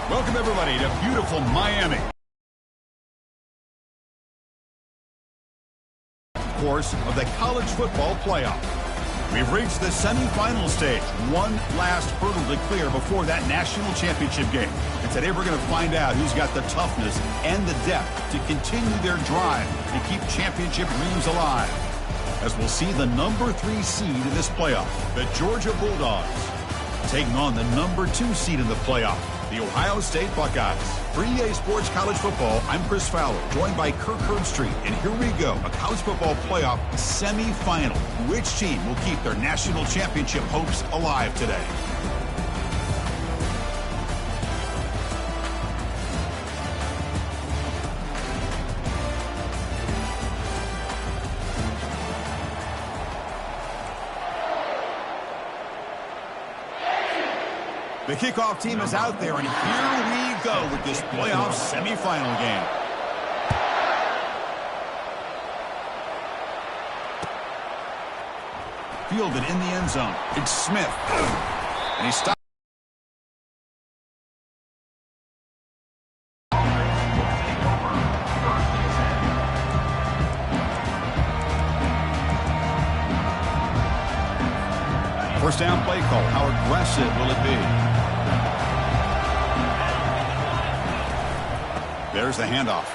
Welcome, everybody, to beautiful Miami. Course of the college football playoff. We've reached the semifinal stage. One last hurdle to clear before that national championship game. And today we're going to find out who's got the toughness and the depth to continue their drive to keep championship dreams alive. As we'll see the number 3 seed in this playoff, the Georgia Bulldogs, taking on the number 2 seed in the playoff, the Ohio State Buckeyes. For EA Sports College Football, I'm Chris Fowler, joined by Kirk Herbstreit. And here we go, a college football playoff semifinal. Which team will keep their national championship hopes alive today? The kickoff team is out there, and here we go with this playoff semifinal game. Fielded in the end zone. It's Smith. And he stops. First down play call. How aggressive will it be? There's the handoff.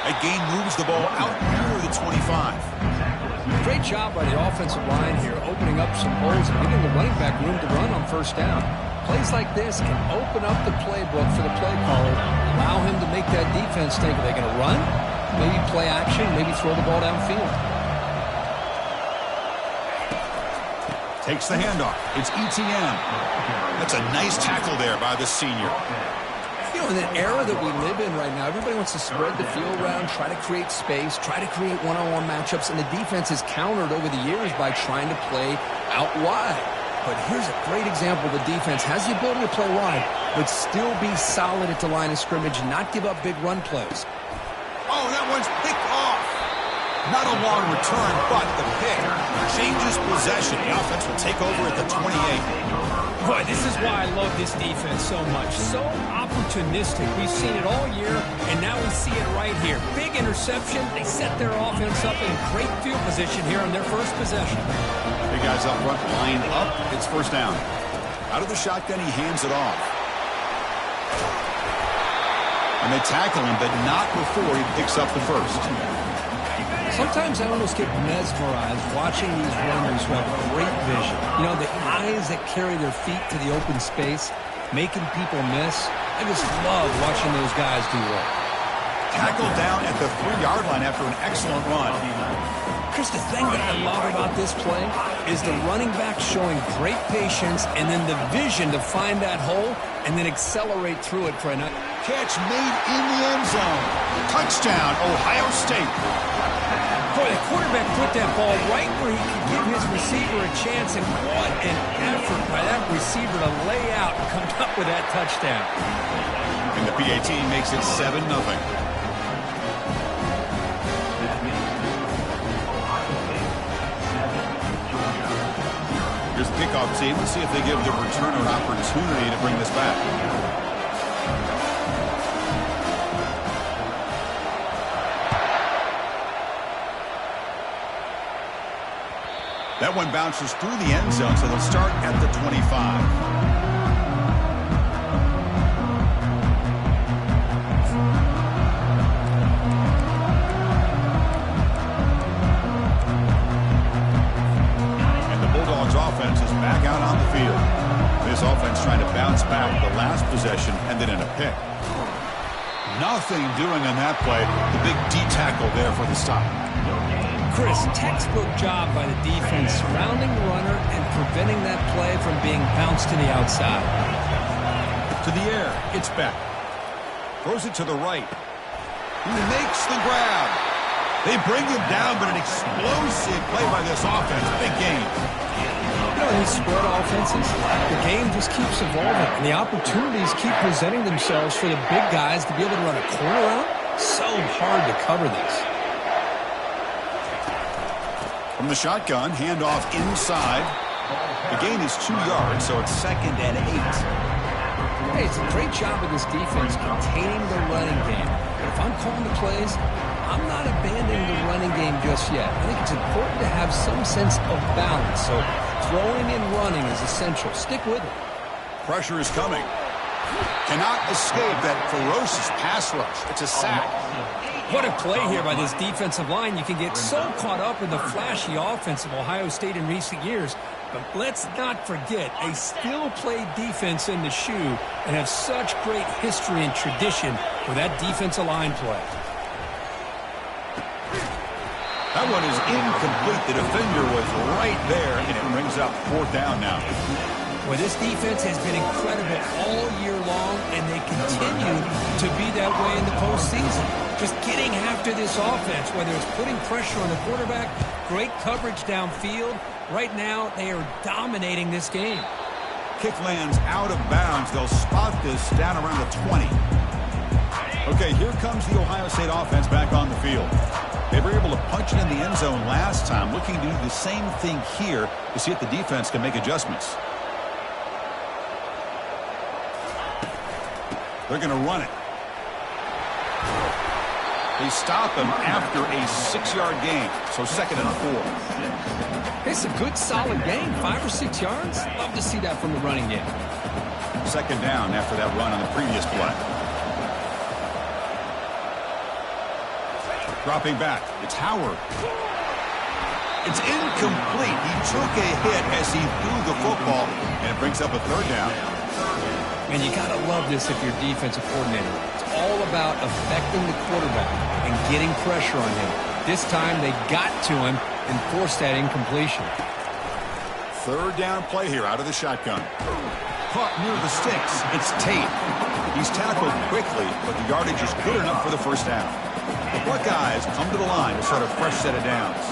Again moves the ball out near the 25. Great job by the offensive line here, opening up some holes and giving the running back room to run on first down. Plays like this can open up the playbook for the play caller, allow him to make that defense think, are they going to run? Maybe play action, maybe throw the ball downfield. Takes the handoff. It's ETN. That's a nice tackle there by the senior. You know, in the era that we live in right now, everybody wants to spread the field around, try to create space, try to create one-on-one matchups, and the defense is countered over the years by trying to play out wide. But here's a great example. The defense has the ability to play wide, but still be solid at the line of scrimmage, not give up big run plays. Oh, that one's picked off. Not a long return, but the pick changes possession. The offense will take over at the 28. Boy, this is why I love this defense so much. So opportunistic. We've seen it all year, and now we see it right here. Big interception. They set their offense up in great field position here on their first possession. Big guys up front, line up. It's first down. Out of the shotgun, he hands it off. And they tackle him, but not before he picks up the first. Sometimes I almost get mesmerized watching these runners who have great vision. You know, the eyes that carry their feet to the open space, making people miss. I just love watching those guys do work. Tackled down at the 3-yard line after an excellent run. Chris, the thing that I love about this play is the running back showing great patience and then the vision to find that hole and then accelerate through it for a nice catch made in the end zone. Touchdown, Ohio State. Boy, the quarterback put that ball right where he could give his receiver a chance, and what an effort by that receiver to lay out and come up with that touchdown. And the PAT makes it 7-0. Here's the kickoff team. Let's see if they give the returner an opportunity to bring this back. That one bounces through the end zone, so they'll start at the 25. And the Bulldogs offense is back out on the field. This offense trying to bounce back the last possession and then in a pick. Nothing doing on that play. The big D tackle there for the stop. Chris, textbook job by the defense surrounding the runner and preventing that play from being bounced to the outside. To the air, it's Beck. Throws it to the right. He makes the grab. They bring him down, but an explosive play by this offense. Big game. You know, these spread offenses, the game just keeps evolving, and the opportunities keep presenting themselves for the big guys to be able to run a corner out. So hard to cover this. From the shotgun, handoff inside. The gain is 2 yards, so it's 2nd and 8. Hey, it's a great job of this defense containing the running game. But if I'm calling the plays, I'm not abandoning the running game just yet. I think it's important to have some sense of balance. So throwing and running is essential. Stick with it. Pressure is coming. Cannot escape that ferocious pass rush. It's a sack. What a play here by this defensive line. You can get so caught up in the flashy offense of Ohio State in recent years. But let's not forget, they still play defense in the shoe and have such great history and tradition with that defensive line play. That one is incomplete. The defender was right there, and it brings up 4th down now. Well, this defense has been incredible all year long, and they continue to be that way in the postseason. Just getting after this offense, whether it's putting pressure on the quarterback, great coverage downfield. Right now, they are dominating this game. Kick lands out of bounds. They'll spot this down around the 20. Okay, here comes the Ohio State offense back on the field. They were able to punch it in the end zone last time, looking to do the same thing here to see if the defense can make adjustments. They're going to run it. They stop him after a 6-yard gain, so 2nd and 4. It's a good, solid gain, 5 or 6 yards. Love to see that from the running game. 2nd down after that run on the previous play. Dropping back, it's Howard. It's incomplete. He took a hit as he threw the football, and it brings up a 3rd down. And you got to love this if you're defensive coordinator. It's all about affecting the quarterback and getting pressure on him. This time they got to him and forced that incompletion. 3rd down play here out of the shotgun. Caught near the sticks. It's Tate. He's tackled quickly, but the yardage is good enough for the 1st down. The Buckeyes come to the line to start a fresh set of downs.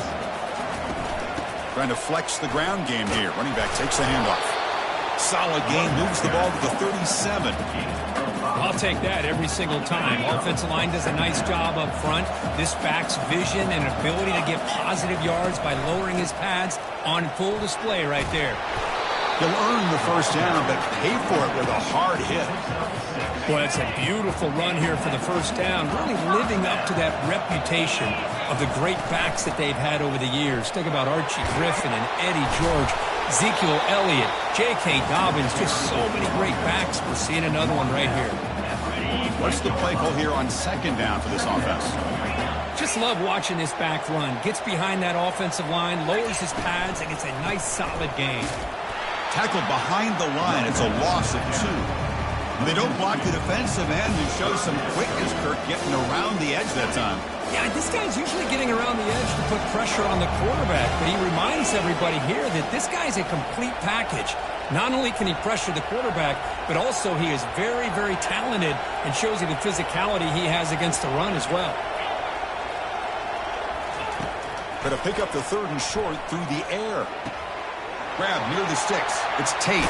Trying to flex the ground game here. Running back takes the handoff. Solid game, moves the ball to the 37. I'll take that every single time. Offensive line does a nice job up front. This back's vision and ability to get positive yards by lowering his pads on full display right there. He'll earn the 1st down, but pay for it with a hard hit. Well, it's a beautiful run here for the 1st down, really living up to that reputation of the great backs that they've had over the years. Think about Archie Griffin and Eddie George, Ezekiel Elliott, J.K. Dobbins, just so many great backs. We're seeing another one right here. What's the play call here on 2nd down for this offense? Just love watching this back run. Gets behind that offensive line, lowers his pads, and gets a nice solid gain. Tackled behind the line. It's a loss of 2. They don't block the defensive end and show some quickness, Kirk, getting around the edge that time. Yeah, this guy's usually getting around the edge to put pressure on the quarterback, but he reminds everybody here that this guy's a complete package. Not only can he pressure the quarterback, but also he is very, very talented and shows you the physicality he has against the run as well. Going to pick up the 3rd and short through the air. Grab near the sticks. It's Tate.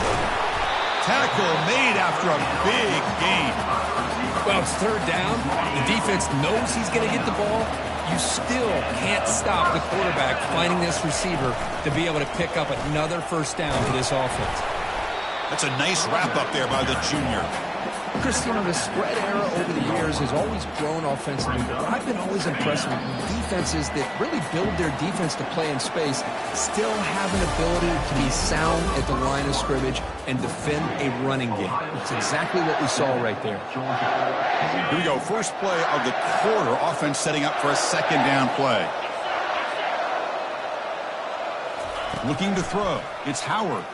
Tackle made after a big gain. Well, it's 3rd down. The defense knows he's going to get the ball. You still can't stop the quarterback finding this receiver to be able to pick up another 1st down for this offense. That's a nice wrap-up there by the junior. Chris, you know, the spread era over the years has always grown offensively, but I've been always impressed with defenses that really build their defense to play in space, still have an ability to be sound at the line of scrimmage and defend a running game. It's exactly what we saw right there. Here we go. First play of the quarter. Offense setting up for a 2nd down play. Looking to throw. It's Howard.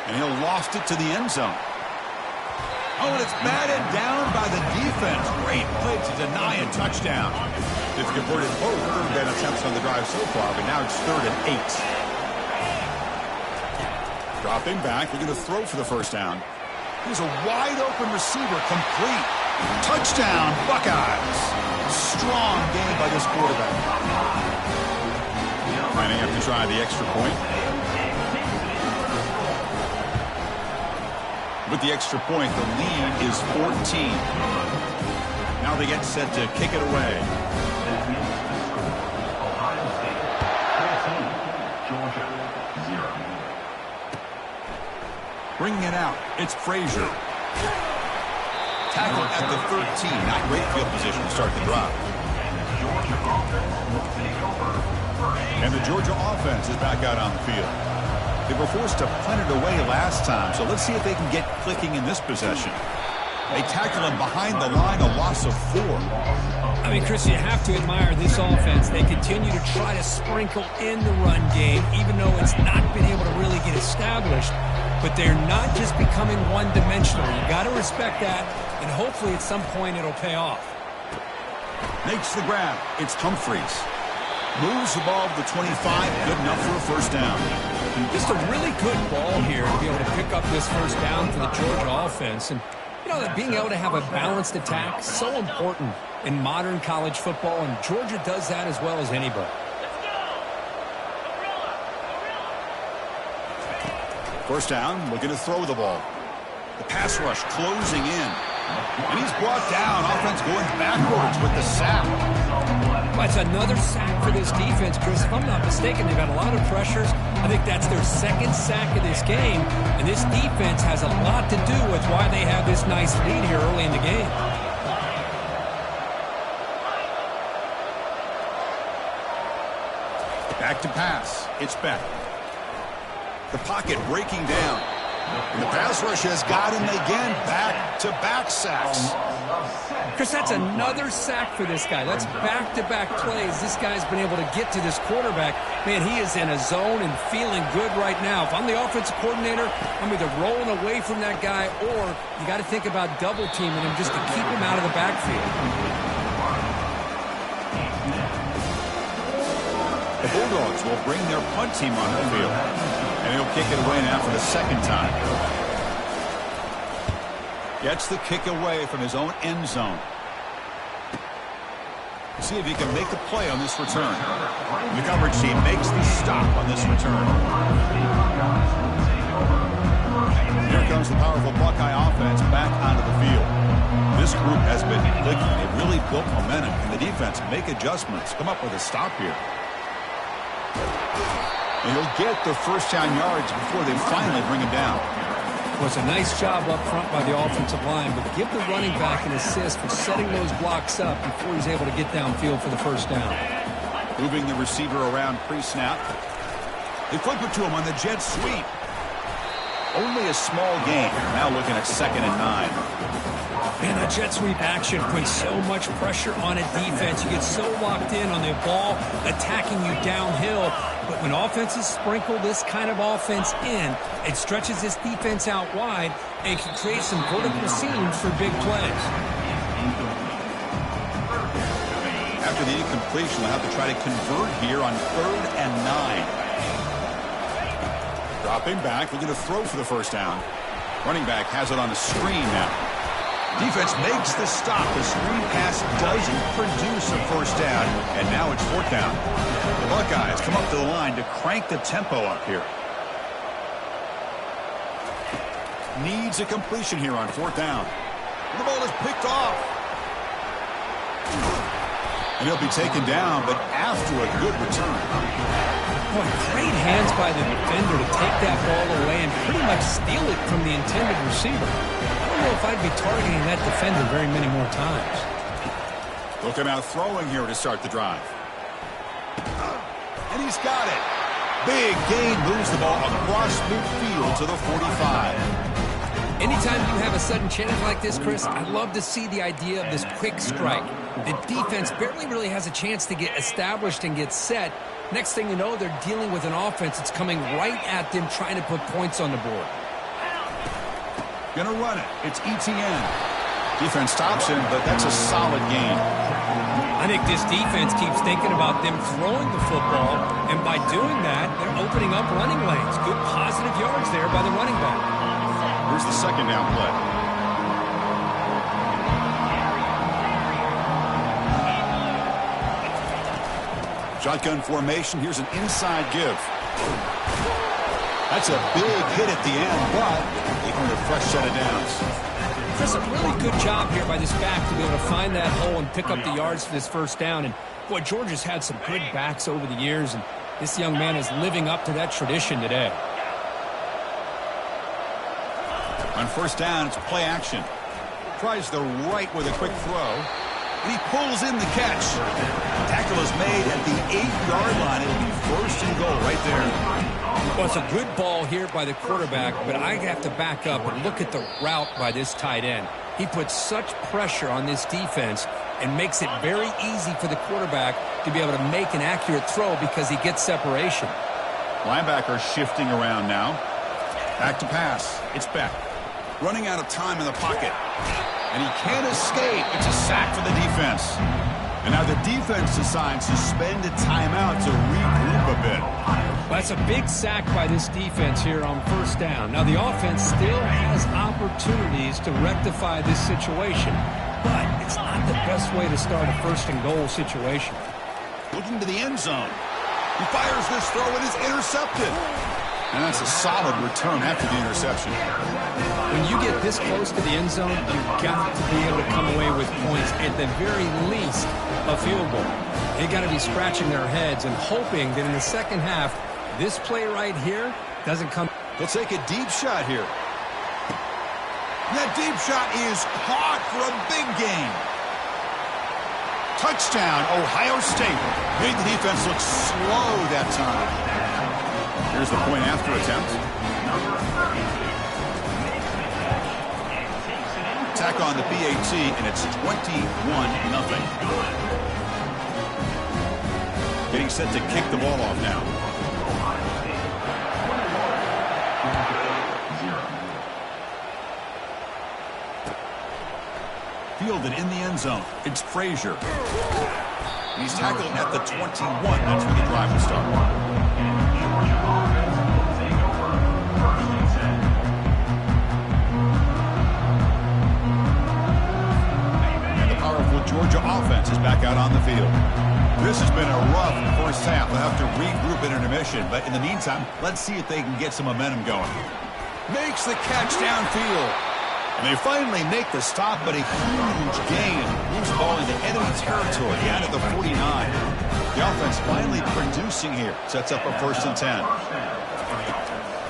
And he'll loft it to the end zone. Oh, and it's batted down by the defense. Great play to deny a touchdown. They've converted both third down attempts on the drive so far, but now it's 3rd and 8. Dropping back. They're going to throw for the 1st down. Here's a wide-open receiver, complete. Touchdown, Buckeyes. Strong game by this quarterback. Might have to try the extra point. With the extra point, the lead is 14. Now they get set to kick it away. Bringing it out, it's Frazier. Tackled at the 13. Not great field position to start the drive. And the Georgia offense is back out on the field. They were forced to punt it away last time, so let's see if they can get clicking in this possession. They tackle him behind the line, a loss of 4. I mean, Chris, you have to admire this offense. They continue to try to sprinkle in the run game, even though it's not been able to really get established. But they're not just becoming one-dimensional. You got to respect that, and hopefully at some point it'll pay off. Makes the grab. It's Humphreys. Moves the ball to the 25. Good enough for a first down. Just a really good ball here to be able to pick up this first down for the Georgia offense. And, you know, that being able to have a balanced attack is so important in modern college football, and Georgia does that as well as anybody. First down, looking to throw the ball. The pass rush closing in. And he's brought down. Offense going backwards with the sack. That's another sack for this defense, Chris. If I'm not mistaken, they've got a lot of pressures. I think that's their second sack of this game. And this defense has a lot to do with why they have this nice lead here early in the game. Back to pass. It's Beck. The pocket breaking down. And the pass rush has got him again. Back-to-back sacks. Chris, that's another sack for this guy. That's back-to-back plays. This guy's been able to get to this quarterback. Man, he is in a zone and feeling good right now. If I'm the offensive coordinator, I'm either rolling away from that guy or you got to think about double-teaming him just to keep him out of the backfield. The Bulldogs will bring their punt team on the field. And he'll kick it away now for the second time. Gets the kick away from his own end zone. See if he can make a play on this return. The coverage team makes the stop on this return. Here comes the powerful Buckeye offense back onto the field. This group has been clicking. They've really built momentum. Can the defense make adjustments? Come up with a stop here. And he'll get the first down yards before they finally bring him down. Well, it's a nice job up front by the offensive line, but give the running back an assist for setting those blocks up before he's able to get downfield for the first down. Moving the receiver around pre-snap. They flip it to him on the jet sweep. Only a small gain. Now looking at 2nd and 9. Man, that jet sweep action puts so much pressure on a defense. You get so locked in on the ball attacking you downhill. But when offenses sprinkle this kind of offense in, it stretches this defense out wide and can create some vertical seams for big plays. After the incompletion, they'll have to try to convert here on 3rd and 9. Dropping back, looking to throw for the first down. Running back has it on the screen now. Defense makes the stop. The screen pass doesn't produce a first down, and now it's 4th down. The Buckeyes come up to the line to crank the tempo up here. Needs a completion here on 4th down. The ball is picked off. And he'll be taken down, but after a good return. Boy, great hands by the defender to take that ball away and pretty much steal it from the intended receiver. I don't know if I'd be targeting that defender very many more times. Looking out throwing here to start the drive. And he's got it. Big gain, moves the ball across midfield to the 45. Anytime you have a sudden change like this, Chris, I love to see the idea of this quick strike. The defense barely really has a chance to get established and get set. Next thing you know, they're dealing with an offense that's coming right at them, trying to put points on the board. Gonna run it. It's ETN. Defense stops him, but that's a solid gain. I think this defense keeps thinking about them throwing the football, and by doing that, they're opening up running lanes. Good positive yards there by the running back. Here's the 2nd down play. Shotgun formation. Here's an inside give. That's a big hit at the end, but they earned a fresh set of downs. Chris, a really good job here by this back to be able to find that hole and pick up the yards for this first down. And, boy, Georgia's had some good backs over the years, and this young man is living up to that tradition today. On 1st down, it's play action. Tries the right with a quick throw. And he pulls in the catch. Tackle is made at the 8-yard line. It'll be first and goal right there. Well, it's a good ball here by the quarterback, but I have to back up and look at the route by this tight end. He puts such pressure on this defense and makes it very easy for the quarterback to be able to make an accurate throw because he gets separation. Linebacker shifting around now. Back to pass. It's Beck. Running out of time in the pocket. And he can't escape. It's a sack for the defense. And now the defense decides to spend a timeout to regroup a bit. Well, that's a big sack by this defense here on first down. Now the offense still has opportunities to rectify this situation, but it's not the best way to start a first and goal situation. Looking to the end zone. He fires this throw and is intercepted. And that's a solid return after the interception. When you get this close to the end zone, you've got to be able to come away with points, at the very least, a field goal. They got to be scratching their heads and hoping that in the second half, this play right here doesn't come. They'll take a deep shot here. That deep shot is caught for a big gain. Touchdown, Ohio State. Made the defense look slow that time. Here's the point after attempt. Attack on the PAT, and it's 21-0. Getting set to kick the ball off now. Fielded in the end zone. It's Frazier. He's tackled at the 21. That's where the drive will start. And the powerful Georgia offense is back out on the field. This has been a rough first half. They'll have to regroup at intermission, but in the meantime, let's see if they can get some momentum going. Makes the catch downfield. And they finally make the stop, but a huge gain. Moves the ball into enemy territory down at the 49. The offense finally producing here. Sets up a 1st and 10.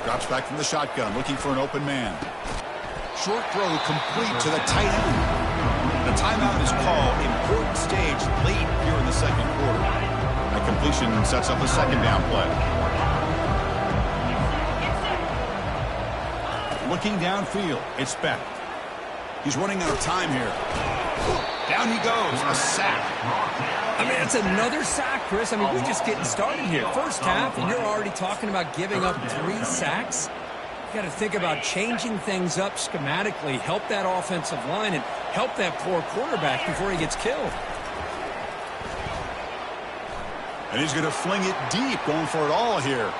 Drops back from the shotgun, looking for an open man. Short throw complete to the tight end. The timeout is called. Important stage late here in the second quarter. A completion sets up a second down play. Looking downfield, it's Beck. He's running out of time here. Down he goes, a sack. I mean, it's another sack, Chris. I mean, we're just getting started here. First half, and you're already talking about giving up 3 sacks. You got to think about changing things up schematically, help that offensive line, and help that poor quarterback before he gets killed. And he's going to fling it deep, going for it all here.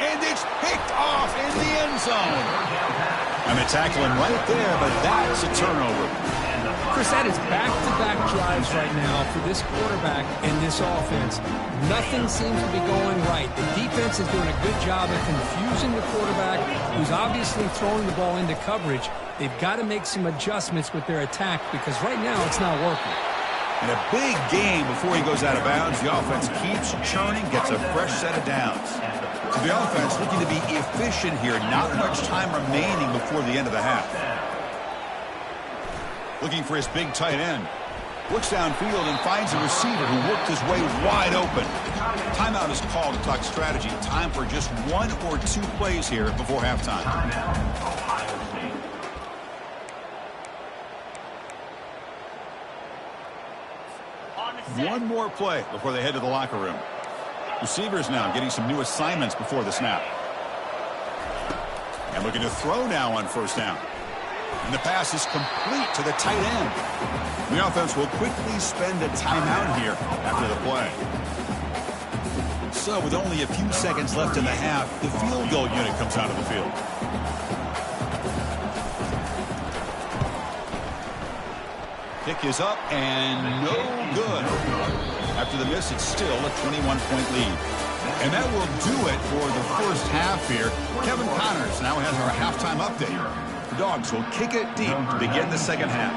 And it's picked off in the end zone. And they tackle him right there, but that's a turnover. Chris, that is back-to-back drives right now for this quarterback and this offense. Nothing seems to be going right. The defense is doing a good job of confusing the quarterback, who's obviously throwing the ball into coverage. They've got to make some adjustments with their attack because right now it's not working. And a big game before he goes out of bounds. The offense keeps churning, gets a fresh set of downs. So the offense looking to be efficient here. Not much time remaining before the end of the half. Looking for his big tight end. Looks downfield and finds a receiver who worked his way wide open. Timeout is called to talk strategy. Time for just 1 or 2 plays here before halftime. One more play before they head to the locker room. Receivers now getting some new assignments before the snap. And looking to throw now on first down. And the pass is complete to the tight end. The offense will quickly spend a timeout here after the play. So with only a few seconds left in the half, the field goal unit comes out of the field. Kick is up and no good. After the miss, it's still a 21-point lead. And that will do it for the first half here. Kevin Connors now has our halftime update. The Dogs will kick it deep to begin the second half.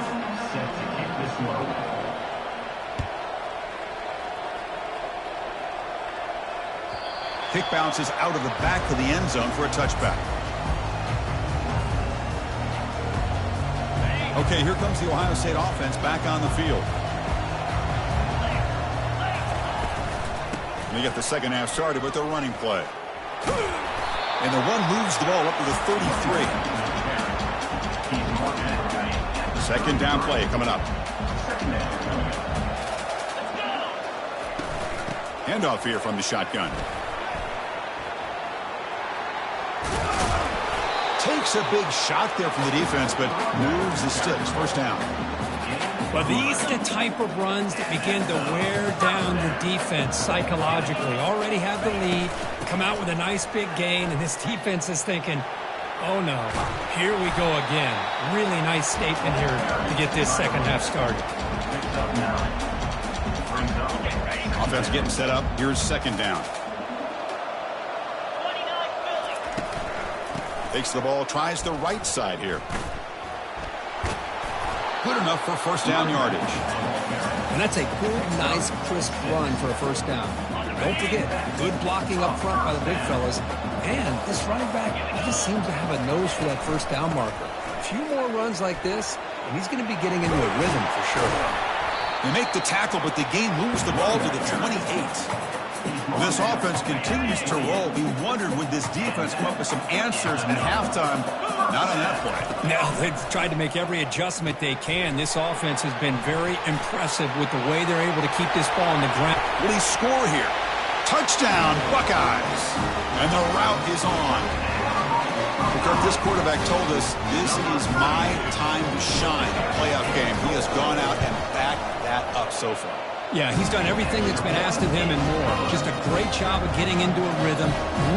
Kick bounces out of the back of the end zone for a touchback. Okay, here comes the Ohio State offense back on the field. They get the second half started with their running play. And the run moves the ball up to the 33. Second down play coming up. Handoff here from the shotgun. Takes a big shot there from the defense, but moves the sticks. First down. Well, these are the type of runs that begin to wear down the defense psychologically. Already have the lead, come out with a nice big gain, and this defense is thinking, oh no, here we go again. Really nice statement here to get this second half started. Offense getting set up. Here's second down. Takes the ball, tries the right side here. Good enough for first down yardage. And that's a good, nice, crisp run for a first down. Don't forget, good blocking up front by the big fellas. And this running back, he just seems to have a nose for that first down marker. A few more runs like this, and he's going to be getting into a rhythm for sure. They make the tackle, but the game moves the ball to the 28. This offense continues to roll. We wondered, would this defense come up with some answers at halftime? Not on that play. Now, they've tried to make every adjustment they can. This offense has been very impressive with the way they're able to keep this ball on the ground. Will he score here? Touchdown, Buckeyes. And the route is on. Because this quarterback told us, this is my time to shine, a playoff game. He has gone out and backed that up so far. Yeah, he's done everything that's been asked of him and more. Just a great job of getting into a rhythm.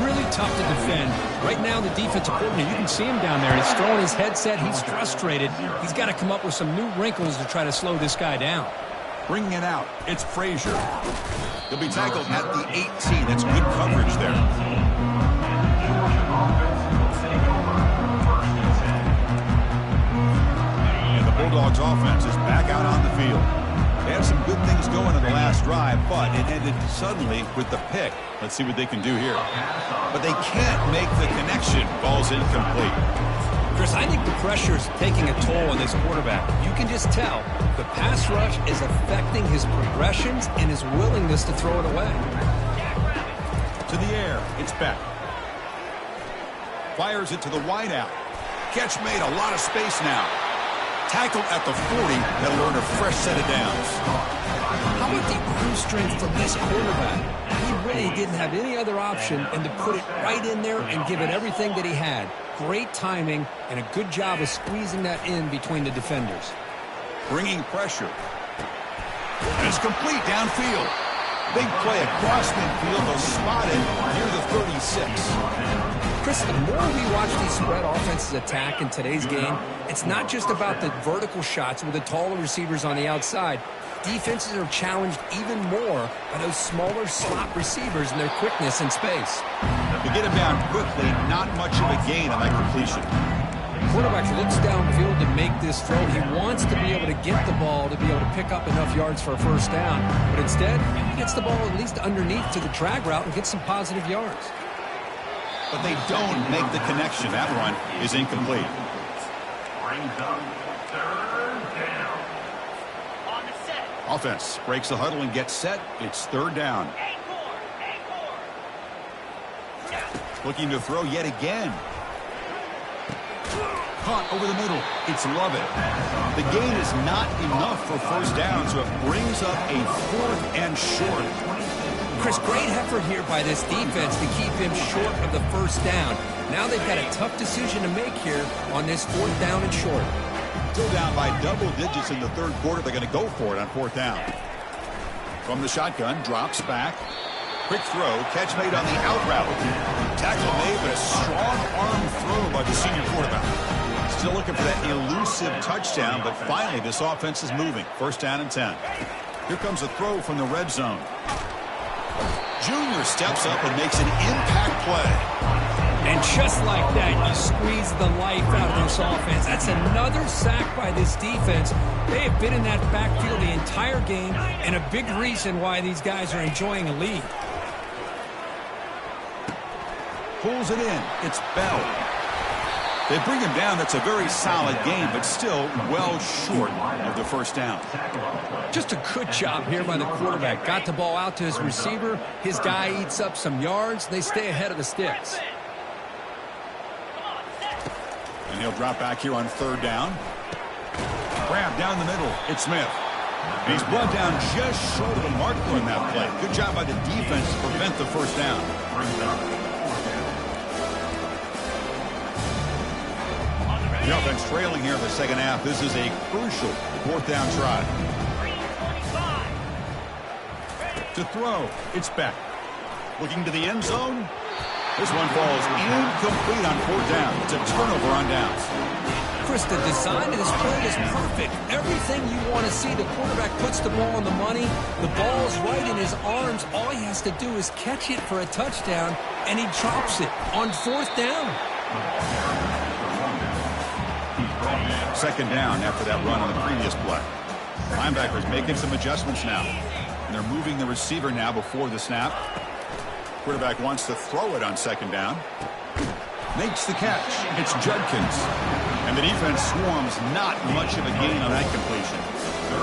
Really tough to defend. Right now, the defensive coordinator, you can see him down there. He's throwing his headset. He's frustrated. He's got to come up with some new wrinkles to try to slow this guy down. Bringing it out, it's Frazier. He'll be tackled at the 18. That's good coverage there. And the Bulldogs offense is back out on the field. They had some good things going in the last drive, but it ended suddenly with the pick. Let's see what they can do here. But they can't make the connection. Ball's incomplete. Chris, I think the pressure's taking a toll on this quarterback. You can just tell the pass rush is affecting his progressions and his willingness to throw it away. To the air, it's Beck. Fires it to the wideout. Catch made, a lot of space now. Tackled at the 40. That'll earn a fresh set of downs. How about the arm strength from this quarterback? He really didn't have any other option than to put it right in there and give it everything that he had. Great timing and a good job of squeezing that in between the defenders. Bringing pressure. And it's complete downfield. Big play across midfield, though spotted near the 36. Chris, the more we watch these spread offenses attack in today's game, it's not just about the vertical shots with the taller receivers on the outside. Defenses are challenged even more by those smaller slot receivers and their quickness in space. To get him down quickly, not much of a gain on that completion. The quarterback looks downfield to make this throw. He wants to be able to get the ball to be able to pick up enough yards for a first down. But instead, he gets the ball at least underneath to the drag route and gets some positive yards. But they don't make the connection. That one is incomplete. Offense breaks the huddle and gets set. It's third down. Looking to throw yet again. Caught over the middle. It's Lovett. The gain is not enough for first down, so it brings up a 4th and short. Chris, great effort here by this defense to keep him short of the first down. Now they've got a tough decision to make here on this 4th down and short. Still down by double digits in the third quarter. They're going to go for it on 4th down. From the shotgun, drops back. Quick throw, catch made on the out route. Tackle made, but a strong arm throw by the senior quarterback. Still looking for that elusive touchdown, but finally this offense is moving. First down and 10. Here comes a throw from the red zone. Junior steps up and makes an impact play. And just like that, you squeeze the life out of this offense. That's another sack by this defense. They have been in that backfield the entire game, and a big reason why these guys are enjoying a lead. Pulls it in. It's Bell. They bring him down. That's a very solid game, but still well short of the first down. Just a good job here by the quarterback. Got the ball out to his receiver. His guy eats up some yards. They stay ahead of the sticks. And he'll drop back here on third down. Grab down the middle. It's Smith. And he's brought down just short of the marker on that play. Good job by the defense to prevent the first down. The offense trailing here in the second half. This is a crucial fourth down try. To throw, it's Beck. Looking to the end zone. This one falls incomplete on fourth down. It's a turnover on downs. Chris, the design of this play is perfect. Everything you want to see. The quarterback puts the ball on the money. The ball's right in his arms. All he has to do is catch it for a touchdown, and he drops it on fourth down. Second down after that run on the previous play. Linebackers making some adjustments now. And they're moving the receiver now before the snap. Quarterback wants to throw it on second down. Makes the catch. It's Judkins. And the defense swarms. Not much of a gain on that completion.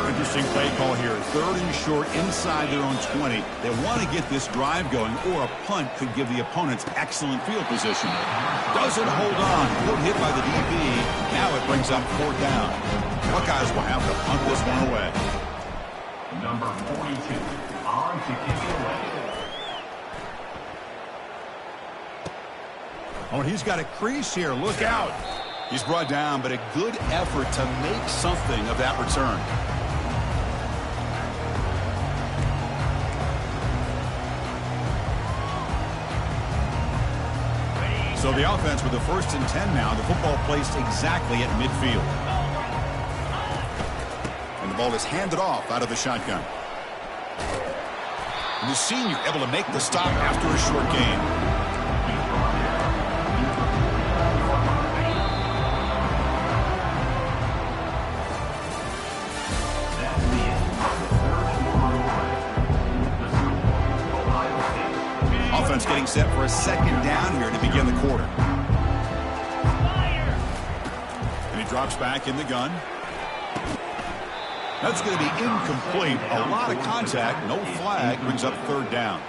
Interesting play call here. Third and short inside their own 20. They want to get this drive going, or a punt could give the opponents excellent field position. Doesn't hold on. Good hit by the DB. Now it brings up fourth down. Buckeyes will have to punt this one away. Number 42 on to kick it away. Oh, and he's got a crease here. Look out. He's brought down, but a good effort to make something of that return. So the offense with the 1st and 10 now. The football placed exactly at midfield. And the ball is handed off out of the shotgun. And the senior able to make the stop after a short gain. Offense getting set for a second down here to begin the quarter. And he drops back in the gun. That's going to be incomplete. A lot of contact. No flag. Brings up third down.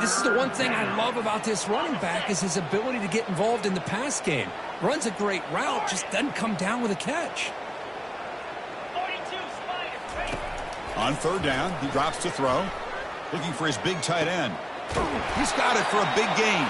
This is the one thing I love about this running back is his ability to get involved in the pass game. Runs a great route, just doesn't come down with a catch. On third down, he drops to throw. Looking for his big tight end. He's got it for a big gain.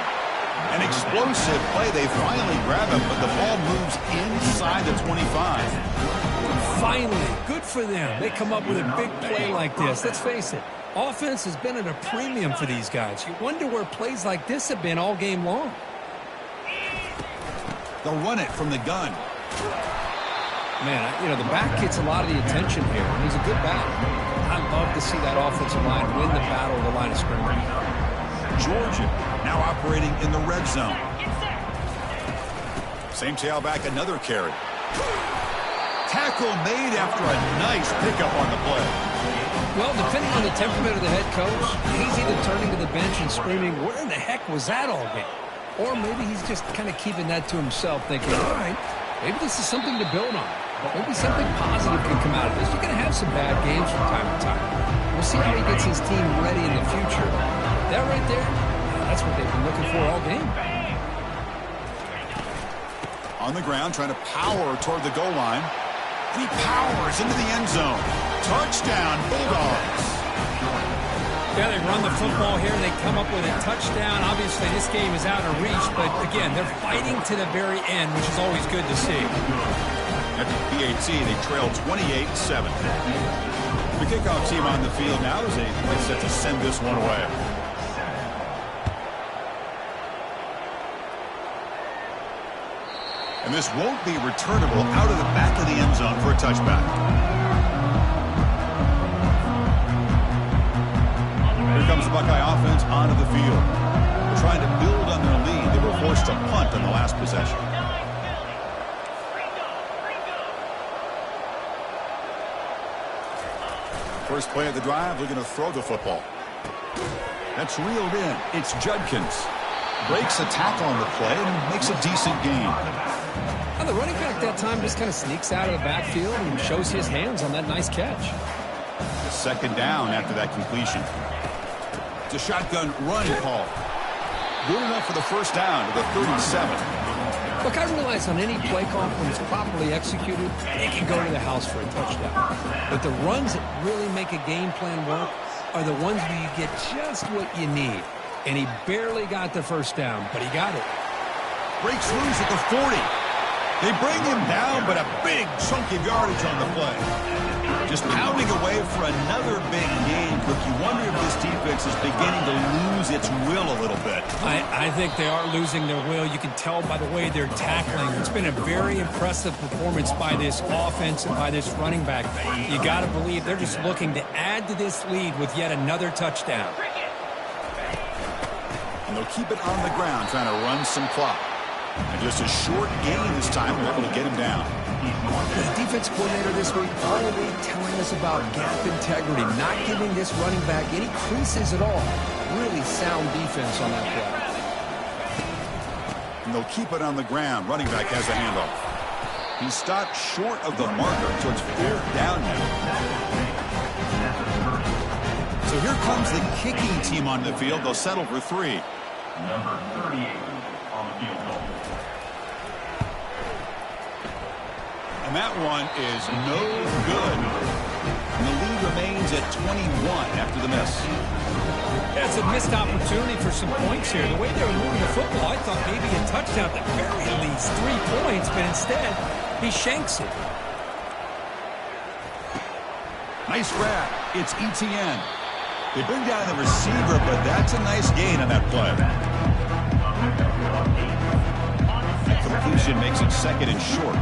An explosive play. They finally grab him, but the ball moves inside the 25. Finally, good for them. They come up with a big play like this. Let's face it, offense has been at a premium for these guys. You wonder where plays like this have been all game long. They'll run it from the gun. Man, the back gets a lot of the attention here, and he's a good back. I love to see that offensive line win the battle of the line of scrimmage. Georgia now operating in the red zone. Same tailback, another carry. Tackle made after a nice pickup on the play. Well, depending on the temperament of the head coach, he's either turning to the bench and screaming, where in the heck was that all game? Or maybe he's just kind of keeping that to himself, thinking, all right, maybe this is something to build on. Maybe something positive can come out of this. You're going to have some bad games from time to time. We'll see how he gets his team ready in the future. That right there, that's what they've been looking for all game. On the ground, trying to power toward the goal line. And he powers into the end zone. Touchdown, Bulldogs. Yeah, they run the football here. They come up with a touchdown. Obviously, this game is out of reach, but again, they're fighting to the very end, which is always good to see. At the PAT, they trail 28-7. The kickoff team on the field now is set to send this one away. And this won't be returnable out of the back of the end zone for a touchback. Here comes the Buckeye offense onto the field. They're trying to build on their lead. They were forced to punt on the last possession. First play of the drive, looking to throw the football. That's reeled in. It's Judkins. Breaks a tackle on the play and makes a decent gain. And the running back that time just kind of sneaks out of the backfield and shows his hands on that nice catch. Second down after that completion. It's a shotgun run call. Good enough for the first down to the 37. Look, I realize on any play call, when it's properly executed, it can go to the house for a touchdown. But the runs that really make a game plan work are the ones where you get just what you need. And he barely got the first down, but he got it. Breaks loose at the 40. They bring him down, but a big chunk of yardage on the play. Just pounding away for another big game. Look, you wonder if this defense is beginning to lose its will a little bit. I think they are losing their will. You can tell by the way they're tackling. It's been a very impressive performance by this offense and by this running back. You got to believe they're just looking to add to this lead with yet another touchdown. And they'll keep it on the ground, trying to run some clock. And just a short gain this time, they're able to get him down. The defense coordinator this week all week telling us about gap integrity, not giving this running back any creases at all. Really sound defense on that play. And they'll keep it on the ground. Running back has the handoff. He stopped short of the marker, so it's fourth down now. So here comes the kicking team onto the field. They'll settle for 3. Number 38 on the field goal. And that one is no good. And the lead remains at 21 after the miss. That's a missed opportunity for some points here. The way they were moving the football, I thought maybe a touchdown at the very least, 3 points, but instead he shanks it. Nice grab. It's ETN. They bring down the receiver, but that's a nice gain on that play. That completion makes it second and short.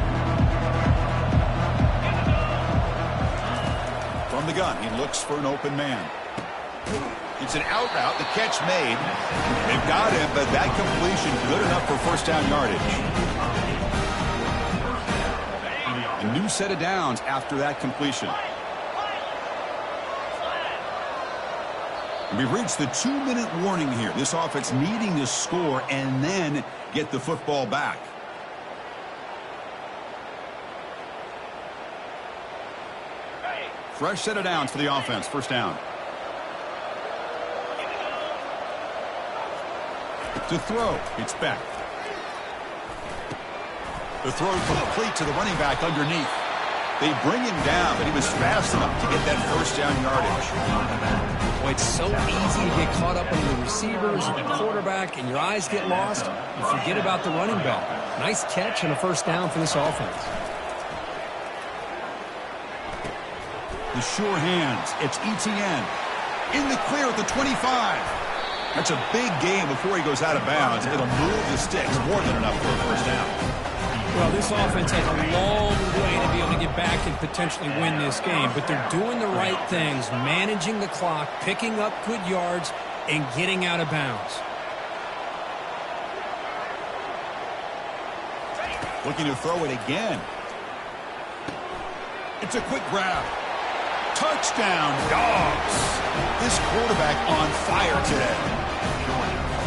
From the gun, he looks for an open man. It's an out route. The catch made. They've got him, but that completion good enough for first down yardage. A new set of downs after that completion. We've reached the 2-minute warning here. This offense needing to score and then get the football back. Fresh set of downs for the offense. First down. To throw. It's back. The throw complete to the running back underneath. They bring him down, but he was fast enough to get that first down yardage. Boy, it's so easy to get caught up on the receivers and the quarterback, and your eyes get lost. You forget about the running back. Nice catch and a first down for this offense. The sure hands. It's ETN. In the clear at the 25. That's a big gain before he goes out of bounds. It'll move the sticks more than enough for a first down. Well, this offense has a long way to be able to get back and potentially win this game, but they're doing the right things, managing the clock, picking up good yards, and getting out of bounds. Looking to throw it again. It's a quick grab. Touchdown, Dogs. This quarterback on fire today.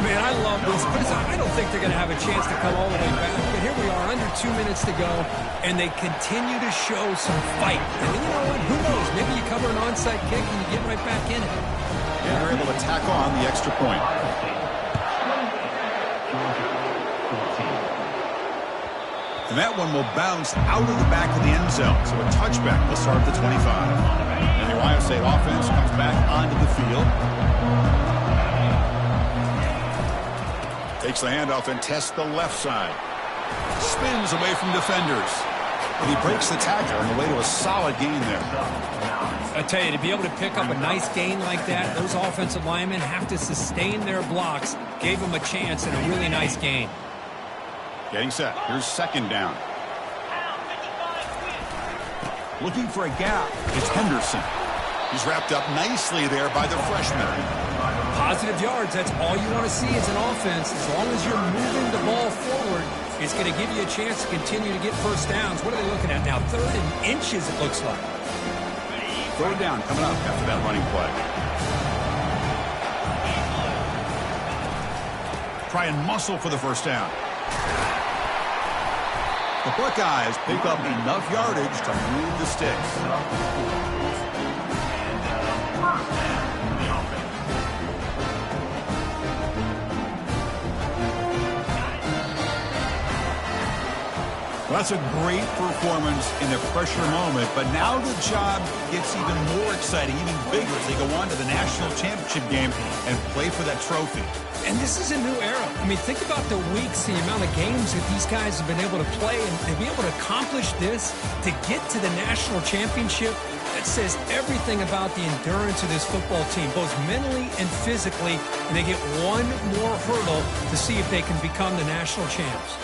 Man, I love this, but I don't think they're going to have a chance to come all the way back. But here we are, under 2 minutes to go, and they continue to show some fight. And you know what? Who knows? Maybe you cover an onside kick and you get right back in it. Yeah, they're able to tack on the extra point. And that one will bounce out of the back of the end zone. So a touchback will start at the 25. And the Ohio State offense comes back onto the field. Takes the handoff and tests the left side. Spins away from defenders. And he breaks the tackle on the way to a solid gain there. I tell you, to be able to pick up a nice gain like that, those offensive linemen have to sustain their blocks. Gave them a chance and a really nice gain. Getting set. Here's second down. Looking for a gap. It's Henderson. He's wrapped up nicely there by the freshman. Positive yards, that's all you want to see as an offense. As long as you're moving the ball forward, it's going to give you a chance to continue to get first downs. What are they looking at now? 3rd and inches, it looks like. Third down coming up after that running play. try and muscle for the first down. The Buckeyes pick up enough yardage to move the sticks. Well, that's a great performance in the pressure moment, but now the job gets even more exciting, even bigger as they go on to the national championship game and play for that trophy. And this is a new era. I mean, think about the weeks, the amount of games that these guys have been able to play, and to be able to accomplish this, to get to the national championship, that says everything about the endurance of this football team, both mentally and physically, and they get one more hurdle to see if they can become the national champs.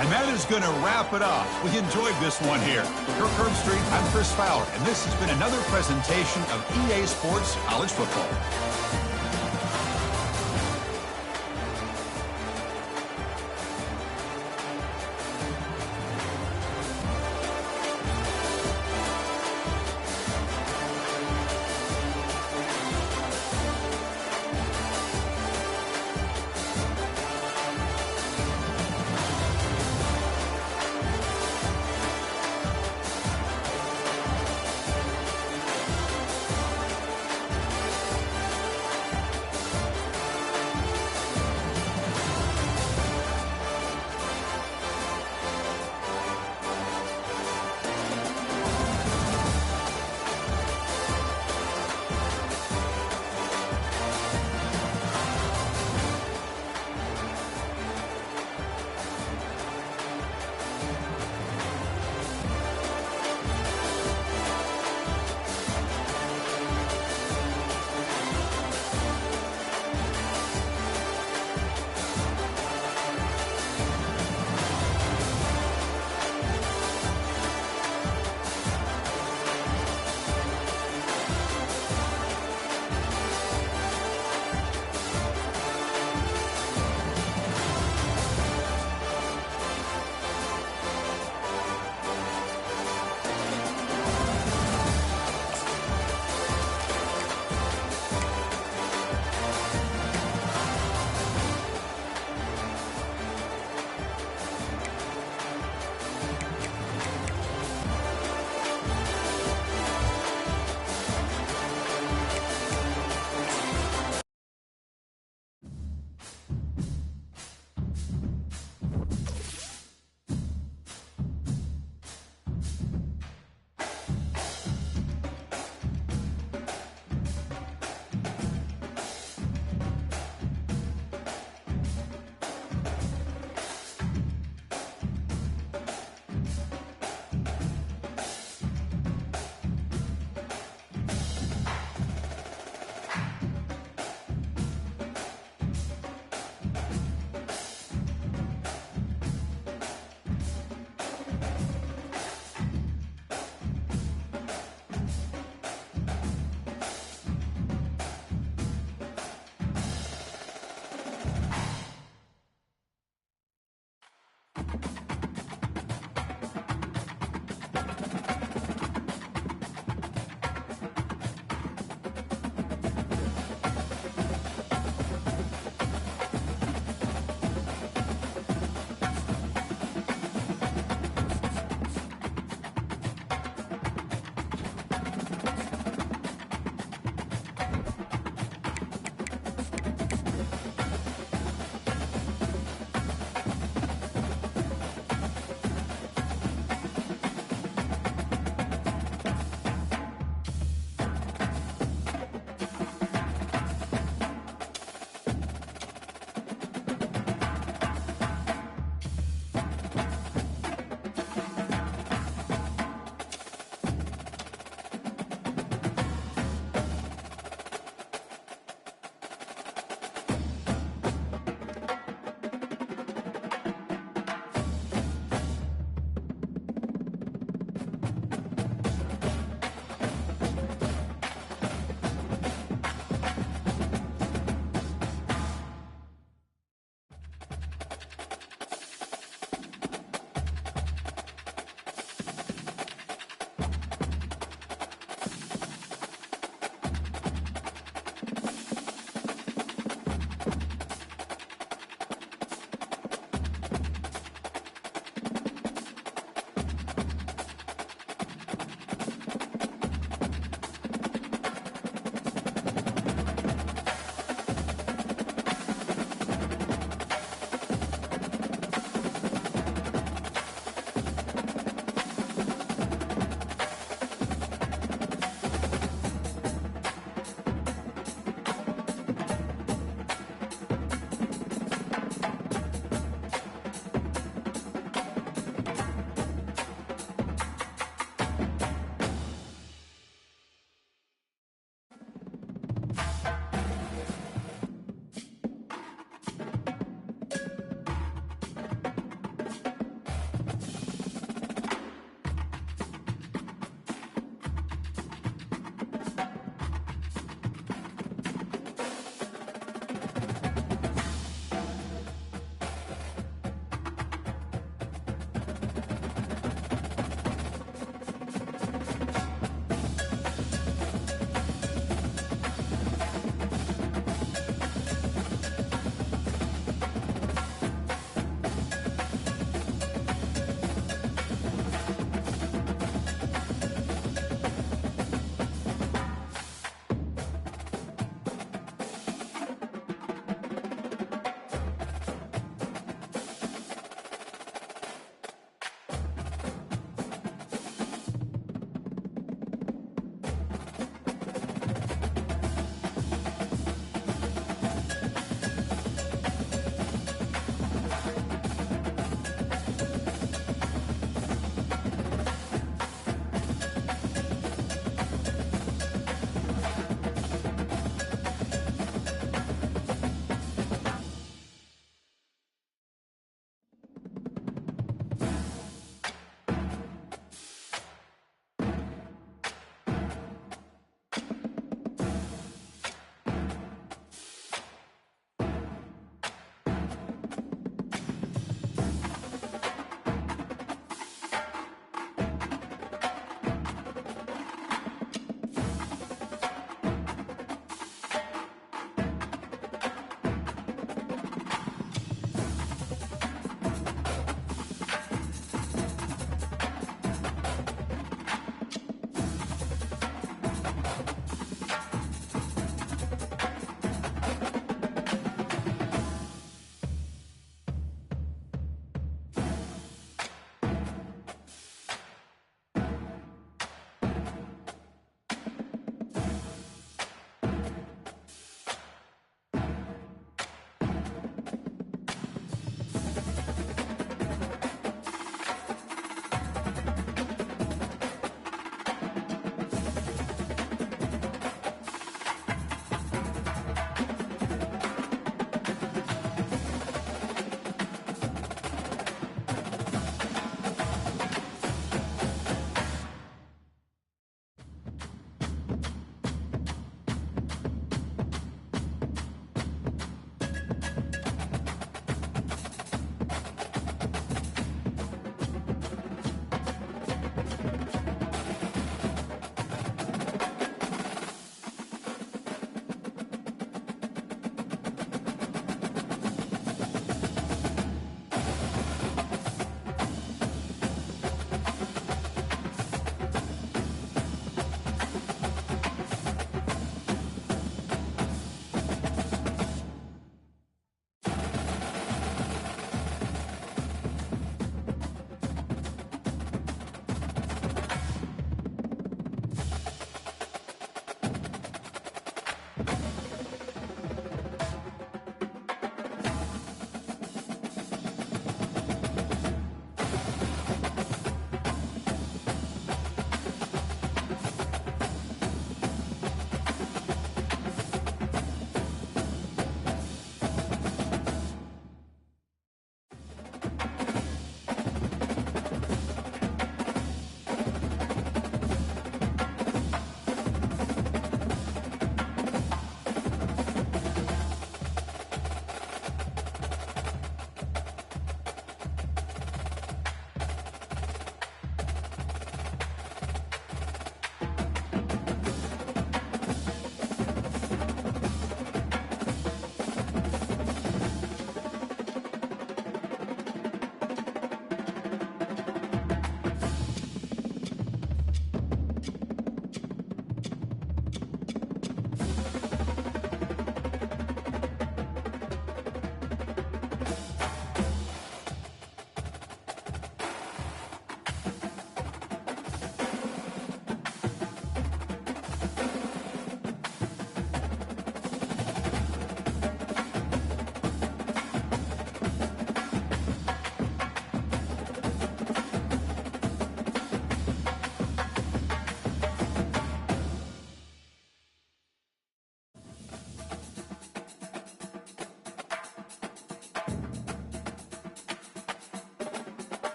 And that is going to wrap it up. We enjoyed this one here. For Kirk Herbstreit, I'm Chris Fowler, and this has been another presentation of EA Sports College Football.